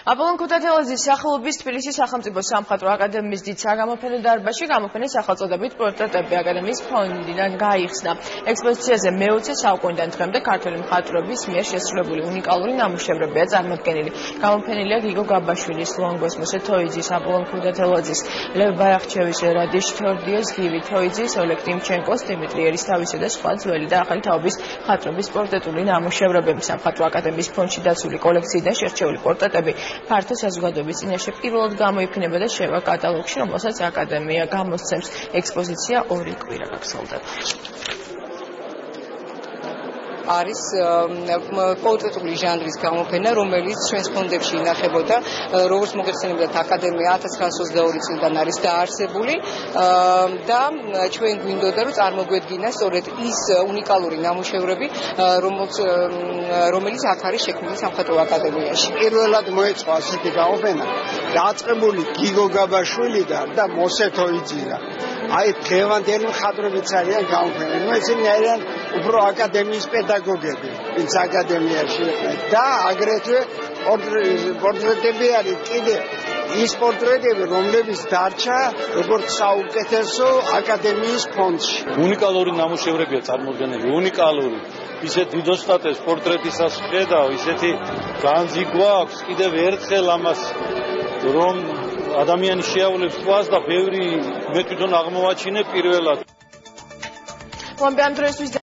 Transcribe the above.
აპოლონ ქუთათელაძის სახელობის თბილისის სახელმწიფო სამხატვრო აკადემიის დიდ საგამოფენო დარბაზში გამოფენის სახელწოდებით პორტრეტები აკადემიის ფონდიდან გაიხსნა. ექსპოზიციაზე მე-20 საუკუნიდან დღემდე ქართველი მხატვრების მიერ შესრულებული უნიკალური ნამუშევრებია წარმოდგენილი. გამოფენილია გიგო გაბაშვილის, ლონგოს, მოსე თოიძის, აპოლონ ქუთათელაძის, ლევ ბაიახჩევის, რადიშ თორდიეს, გივი თოიძის, ოლეგ ტიმჩენკოს, დიმიტრი ერისთავისა და სხვა ძველი და ახალი თაობის მხატვრების პორტრეტული ნამუშევრებები. სამხატვრო აკადემიის ფონდში დაცული კოლექციიდან შერჩეული პორტრეტები ფართო საზოგადოების წინაშე პირველად გამოიფინება და შევა კატალოგში, რომელსაც აკადემია გამოსცემს. ექსპოზიცია 2 კვირა გაგრძელდება. არის პორტრეტული ჟანრის გამოფენა, რომელიც ჩვენს ფონდებში ინახებოდა, როგორც მოგეხსენებათ, აკადემია 1922 წლიდან არის დაარსებული და ჩვენ გვინდოდა რომ წარმოგვედგინა სწორედ ის უნიკალური ნამუშევრები, რომელიც აქ არის შექმნილი სამხატვრო აკადემიაში. პირველად მოეწყო ასეთი გამოფენა, დაწყებული გიგო გაბაშვილიდან და მოსე თოიძიდან. აი დღევანდელი მხატვრებიც არიან გამოფენები, ისინი არიან უფრო აკადემიის პედაგოგები, ვინც აკადემიაში იყვნენ და აგრეთვე პორტრეტები არის კიდე ის პორტრეტები, რომლებიც დარჩა როგორც საუკეთესო აკადემიის ფონდში. უნიკალური ნამუშევრებია წარმოდგენილი, უნიკალური. ისეთ დიდოსტატეს პორტრეტისას ხედავ, ისეთი განძი გვაქვს კიდევ ერთხელ ამას, რომ ადამიანი შეავლებს თვალს და ბევრი მე თვითონ აღმოვაჩინე პირველად. მომბე ამ დროისთვის